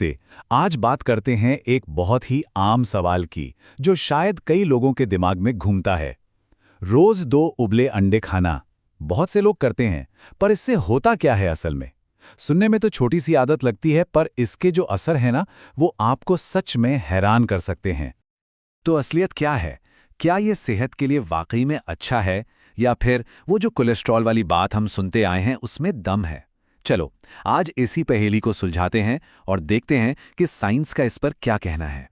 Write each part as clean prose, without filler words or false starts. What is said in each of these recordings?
नमस्ते। आज बात करते हैं एक बहुत ही आम सवाल की, जो शायद कई लोगों के दिमाग में घूमता है। रोज 2 उबले अंडे खाना बहुत से लोग करते हैं, पर इससे होता क्या है असल में? सुनने में तो छोटी सी आदत लगती है, पर इसके जो असर है ना, वो आपको सच में हैरान कर सकते हैं। तो असलियत क्या है? क्या ये सेहत के लिए वाकई में अच्छा है, या फिर वो जो कोलेस्ट्रॉल वाली बात हम सुनते आए हैं उसमें दम है? चलो, आज इसी पहेली को सुलझाते हैं और देखते हैं कि साइंस का इस पर क्या कहना है।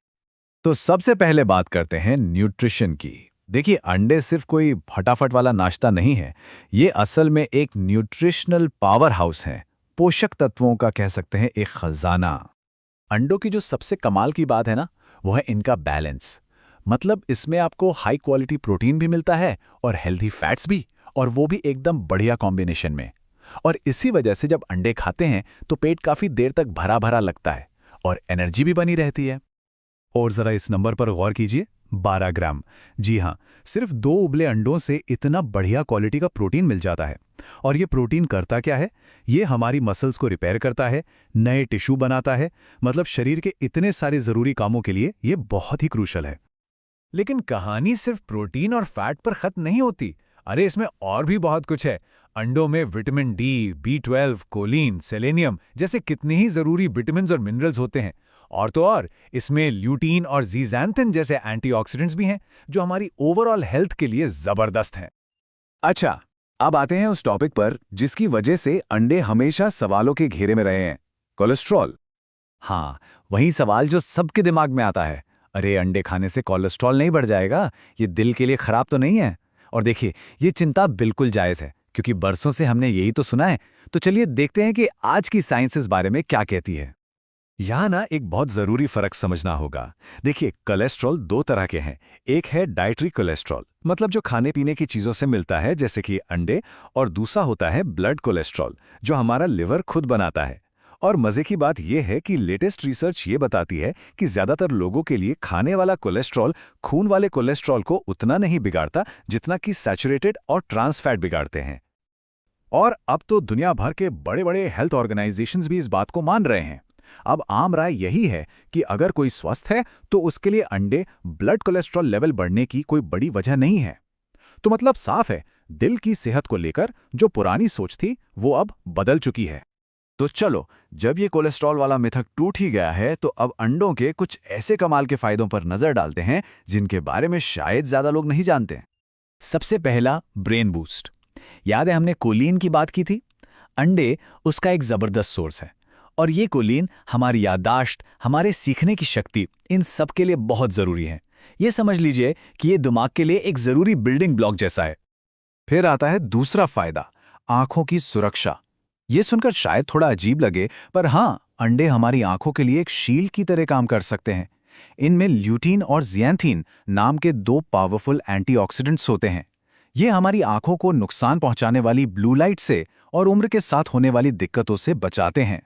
तो सबसे पहले बात करते हैं न्यूट्रिशन की। देखिए, अंडे सिर्फ कोई फटाफट वाला नाश्ता नहीं है। ये असल में एक न्यूट्रिशनल पावर हाउस है, पोषक तत्वों का कह सकते हैं एक खजाना। अंडों की जो सबसे कमाल की बात है ना, वो है इनका बैलेंस। मतलब इसमें आपको हाई क्वालिटी प्रोटीन भी मिलता है और हेल्दी फैट्स भी, और वो भी एकदम बढ़िया कॉम्बिनेशन में। और इसी वजह से जब अंडे खाते हैं तो पेट काफी देर तक भरा भरा लगता है और एनर्जी भी बनी रहती है। और जरा इस नंबर पर गौर कीजिए, 12 ग्राम। जी हाँ, सिर्फ 2 उबले अंडों से इतना बढ़िया क्वालिटी का प्रोटीन मिल जाता है। और ये प्रोटीन करता क्या है? ये हमारी मसल्स को रिपेयर करता है, नए टिश्यू बनाता है। मतलब शरीर के इतने सारे जरूरी कामों के लिए ये बहुत ही क्रूशल है। लेकिन कहानी सिर्फ प्रोटीन और फैट पर खत्म नहीं होती। अरे, इसमें और भी बहुत कुछ है। अंडों में vitamin D, B12, Colin, selenium जैसे कितने ही जरूरी विटामिन्स और मिनरल्स होते हैं। और तो और, इसमें ल्यूटीन और ज़ीज़ैंथिन जैसे एंटीऑक्सीडेंट्स भी हैं, जो हमारी ओवरऑल हेल्थ के लिए जबरदस्त हैं। अच्छा, अब आते हैं उस टॉपिक पर जिसकी वजह से अंडे हमेशा सवालों के घेरे में रहे हैं, कोलेस्ट्रॉल। हाँ, वही सवाल जो सबके दिमाग में आता है। अरे, अंडे खाने से कोलेस्ट्रॉल नहीं बढ़ जाएगा? ये दिल के लिए खराब तो नहीं है? और देखिए, ये चिंता बिल्कुल जायज़ है, क्योंकि बरसों से हमने यही तो सुना है। तो चलिए देखते हैं कि आज की साइंस इस बारे में क्या कहती है। यहाँ ना एक बहुत ज़रूरी फ़र्क समझना होगा। देखिए, कोलेस्ट्रॉल 2 तरह के हैं। एक है डाइटरी कोलेस्ट्रॉल, मतलब जो खाने पीने की चीज़ों से मिलता है, जैसे कि अंडे। और दूसरा होता है ब्लड कोलेस्ट्रॉल, जो हमारा लिवर खुद बनाता है। और मज़े की बात यह है कि लेटेस्ट रिसर्च ये बताती है कि ज़्यादातर लोगों के लिए खाने वाला कोलेस्ट्रॉल खून वाले कोलेस्ट्रॉल को उतना नहीं बिगाड़ता जितना कि सैचुरेटेड और ट्रांस फैट बिगाड़ते हैं। और अब तो दुनिया भर के बड़े बड़े हेल्थ ऑर्गेनाइजेशंस भी इस बात को मान रहे हैं। अब आम राय यही है कि अगर कोई स्वस्थ है तो उसके लिए अंडे ब्लड कोलेस्ट्रॉल लेवल बढ़ने की कोई बड़ी वजह नहीं है। तो मतलब साफ है, दिल की सेहत को लेकर जो पुरानी सोच थी वो अब बदल चुकी है। तो चलो, जब ये कोलेस्ट्रॉल वाला मिथक टूट ही गया है, तो अब अंडों के कुछ ऐसे कमाल के फायदों पर नजर डालते हैं जिनके बारे में शायद ज्यादा लोग नहीं जानते। सबसे पहला, ब्रेन बूस्ट। याद है हमने कोलिन की बात की थी? अंडे उसका एक जबरदस्त सोर्स है। और ये कोलिन हमारी याददाश्त, हमारे सीखने की शक्ति, इन सब के लिए बहुत जरूरी है। ये समझ लीजिए कि ये दिमाग के लिए एक जरूरी बिल्डिंग ब्लॉक जैसा है। फिर आता है दूसरा फायदा, आंखों की सुरक्षा। ये सुनकर शायद थोड़ा अजीब लगे, पर हाँ, अंडे हमारी आंखों के लिए एक शील्ड की तरह काम कर सकते हैं। इनमें ल्यूटीन और ज़िएंथिन नाम के 2 पावरफुल एंटीऑक्सीडेंट्स होते हैं। ये हमारी आंखों को नुकसान पहुंचाने वाली ब्लू लाइट से और उम्र के साथ होने वाली दिक्कतों से बचाते हैं।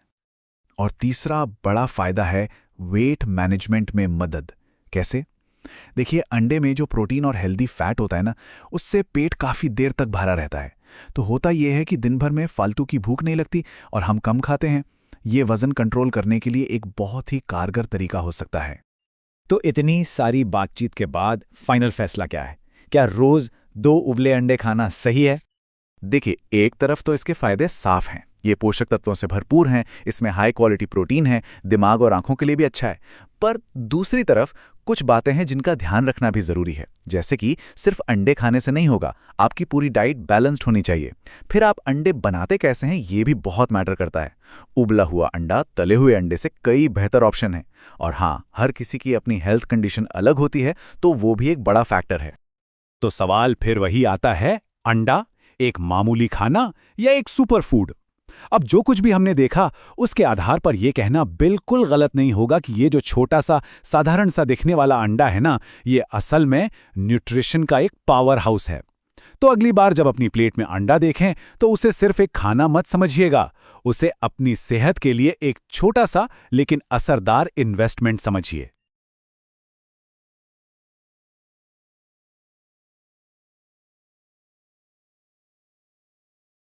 और तीसरा बड़ा फायदा है वेट मैनेजमेंट में मदद। कैसे? देखिए, अंडे में जो प्रोटीन और हेल्दी फैट होता है ना, उससे पेट काफ़ी देर तक भरा रहता है। तो होता यह है कि दिन भर में फालतू की भूख नहीं लगती और हम कम खाते हैं। ये वज़न कंट्रोल करने के लिए एक बहुत ही कारगर तरीका हो सकता है। तो इतनी सारी बातचीत के बाद फाइनल फैसला क्या है? क्या रोज 2 उबले अंडे खाना सही है? देखिए, एक तरफ तो इसके फायदे साफ हैं। ये पोषक तत्वों से भरपूर हैं, इसमें हाई क्वालिटी प्रोटीन है, दिमाग और आंखों के लिए भी अच्छा है। पर दूसरी तरफ कुछ बातें हैं जिनका ध्यान रखना भी जरूरी है। जैसे कि सिर्फ अंडे खाने से नहीं होगा, आपकी पूरी डाइट बैलेंस्ड होनी चाहिए। फिर आप अंडे बनाते कैसे हैं, ये भी बहुत मैटर करता है। उबला हुआ अंडा तले हुए अंडे से कई बेहतर ऑप्शन है। और हाँ, हर किसी की अपनी हेल्थ कंडीशन अलग होती है, तो वो भी एक बड़ा फैक्टर है। तो सवाल फिर वही आता है, अंडा एक मामूली खाना या एक सुपर फूड? अब जो कुछ भी हमने देखा, उसके आधार पर यह कहना बिल्कुल गलत नहीं होगा कि ये जो छोटा सा साधारण सा दिखने वाला अंडा है ना, ये असल में न्यूट्रिशन का एक पावर हाउस है। तो अगली बार जब अपनी प्लेट में अंडा देखें तो उसे सिर्फ एक खाना मत समझिएगा, उसे अपनी सेहत के लिए एक छोटा सा लेकिन असरदार इन्वेस्टमेंट समझिए।